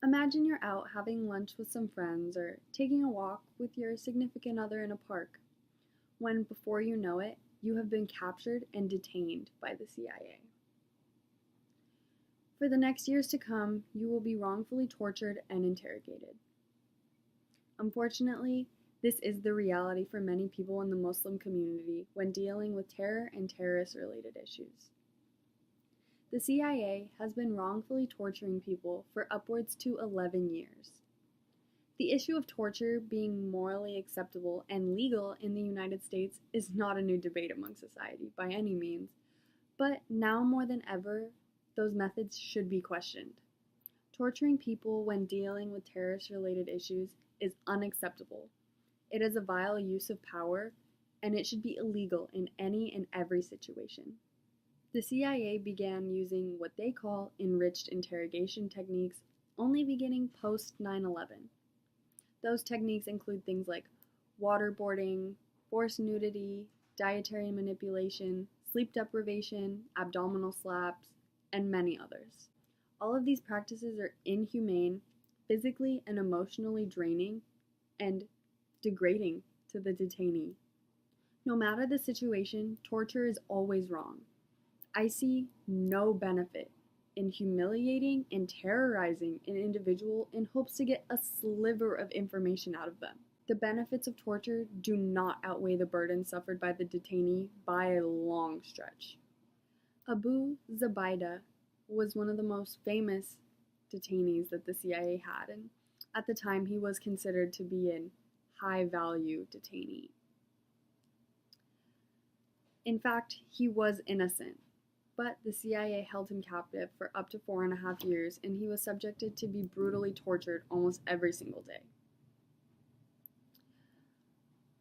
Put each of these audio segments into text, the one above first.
Imagine you're out having lunch with some friends or taking a walk with your significant other in a park, when before you know it, you have been captured and detained by the CIA. For the next years to come, you will be wrongfully tortured and interrogated. Unfortunately, this is the reality for many people in the Muslim community when dealing with terror and terrorist related issues. The CIA has been wrongfully torturing people for upwards to 11 years. The issue of torture being morally acceptable and legal in the United States is not a new debate among society by any means, but now more than ever, those methods should be questioned. Torturing people when dealing with terrorist related issues is unacceptable. It is a vile use of power, and it should be illegal in any and every situation. The CIA began using what they call enriched interrogation techniques only beginning post 9/11. Those techniques include things like waterboarding, forced nudity, dietary manipulation, sleep deprivation, abdominal slaps, and many others. All of these practices are inhumane, physically and emotionally draining, and degrading to the detainee. No matter the situation, torture is always wrong. I see no benefit in humiliating and terrorizing an individual in hopes to get a sliver of information out of them. The benefits of torture do not outweigh the burden suffered by the detainee by a long stretch. Abu Zubaydah was one of the most famous detainees that the CIA had, and at the time he was considered to be a high value detainee. In fact, he was innocent, but the CIA held him captive for up to 4.5 years, and he was subjected to be brutally tortured almost every single day.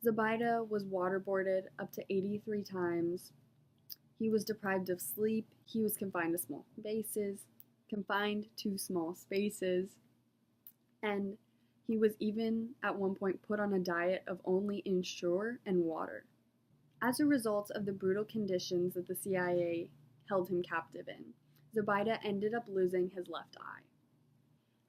Zubaydah was waterboarded up to 83 times. He was deprived of sleep. He was confined to small spaces, and he was even at one point put on a diet of only Ensure and water. As a result of the brutal conditions that the CIA held him captive in, Zubaydah ended up losing his left eye.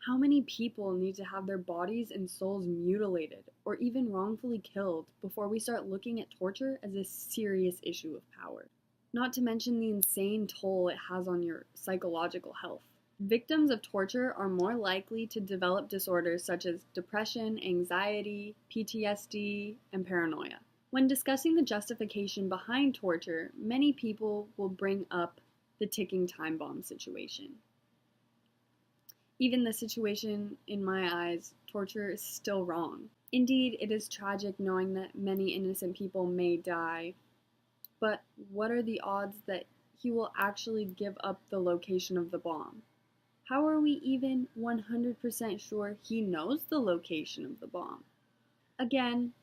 How many people need to have their bodies and souls mutilated or even wrongfully killed before we start looking at torture as a serious issue of power? Not to mention the insane toll it has on your psychological health. Victims of torture are more likely to develop disorders such as depression, anxiety, PTSD, and paranoia. When discussing the justification behind torture, many people will bring up the ticking time bomb situation. Even the situation, in my eyes, torture is still wrong. Indeed, it is tragic knowing that many innocent people may die, but what are the odds that he will actually give up the location of the bomb? How are we even 100% sure he knows the location of the bomb? Again,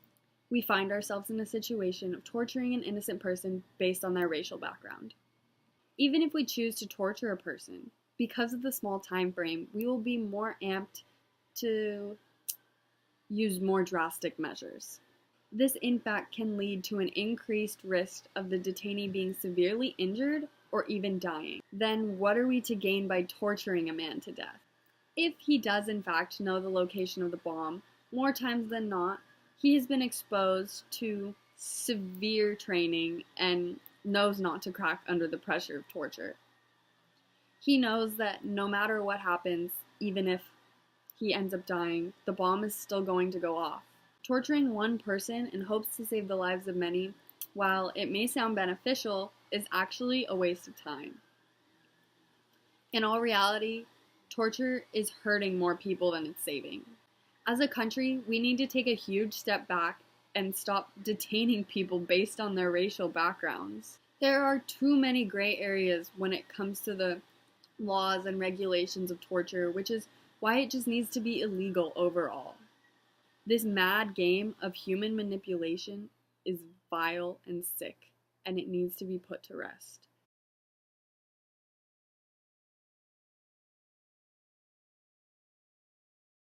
we find ourselves in a situation of torturing an innocent person based on their racial background. Even if we choose to torture a person, because of the small time frame, we will be more amped to use more drastic measures. This, in fact, can lead to an increased risk of the detainee being severely injured or even dying. Then what are we to gain by torturing a man to death? If he does, in fact, know the location of the bomb, more times than not, he has been exposed to severe training and knows not to crack under the pressure of torture. He knows that no matter what happens, even if he ends up dying, the bomb is still going to go off. Torturing one person in hopes to save the lives of many, while it may sound beneficial, is actually a waste of time. In all reality, torture is hurting more people than it's saving. As a country, we need to take a huge step back and stop detaining people based on their racial backgrounds. There are too many gray areas when it comes to the laws and regulations of torture, which is why it just needs to be illegal overall. This mad game of human manipulation is vile and sick, and it needs to be put to rest.